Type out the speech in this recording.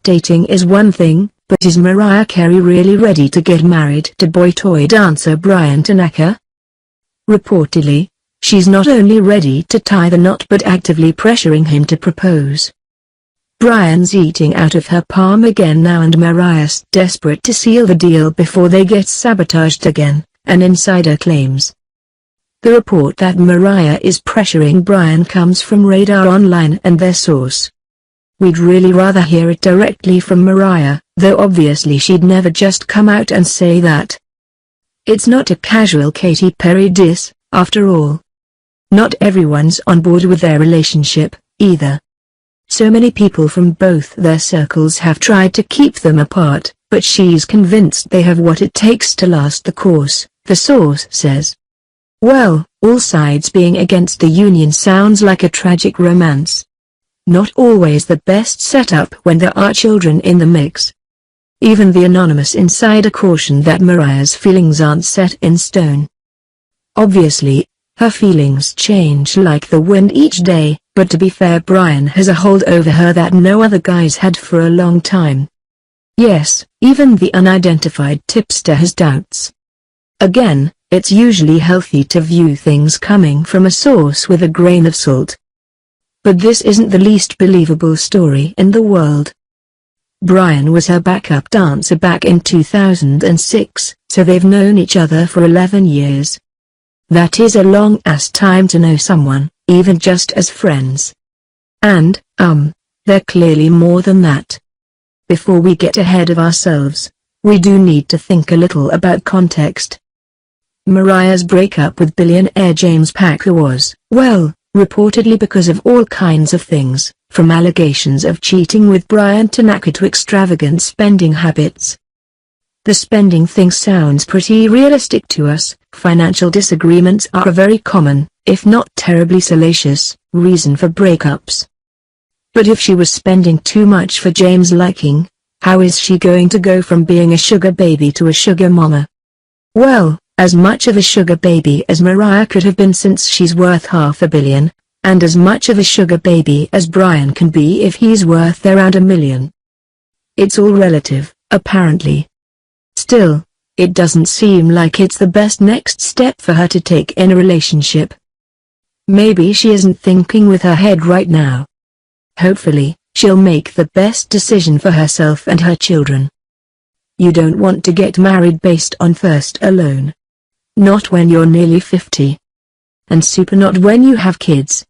Dating is one thing, but is Mariah Carey really ready to get married to boy toy dancer Bryan Tanaka? Reportedly, she's not only ready to tie the knot but actively pressuring him to propose. Bryan's eating out of her palm again now, and Mariah's desperate to seal the deal before they get sabotaged again, an insider claims. The report that Mariah is pressuring Bryan comes from Radar Online and their source. We'd really rather hear it directly from Mariah, though obviously she'd never just come out and say that. It's not a casual Katy Perry diss, after all. Not everyone's on board with their relationship, either. So many people from both their circles have tried to keep them apart, but she's convinced they have what it takes to last the course, the source says. Well, all sides being against the union sounds like a tragic romance. Not always the best setup when there are children in the mix. Even the anonymous insider cautioned that Mariah's feelings aren't set in stone. Obviously, her feelings change like the wind each day, but to be fair, Bryan has a hold over her that no other guys had for a long time. Yes, even the unidentified tipster has doubts. Again, it's usually healthy to view things coming from a source with a grain of salt. But this isn't the least believable story in the world. Bryan was her backup dancer back in 2006, so they've known each other for 11 years. That is a long-ass time to know someone, even just as friends. And, they're clearly more than that. Before we get ahead of ourselves, we do need to think a little about context. Mariah's breakup with billionaire James Packer was, well, reportedly because of all kinds of things, from allegations of cheating with Bryan Tanaka to extravagant spending habits. The spending thing sounds pretty realistic to us. Financial disagreements are a very common, if not terribly salacious, reason for breakups. But if she was spending too much for James' liking, how is she going to go from being a sugar baby to a sugar mama? Well, as much of a sugar baby as Mariah could have been, since she's worth $500 million, and as much of a sugar baby as Bryan can be if he's worth around $1 million. It's all relative, apparently. Still, it doesn't seem like it's the best next step for her to take in a relationship. Maybe she isn't thinking with her head right now. Hopefully, she'll make the best decision for herself and her children. You don't want to get married based on thirst alone. Not when you're nearly 50. And super not when you have kids.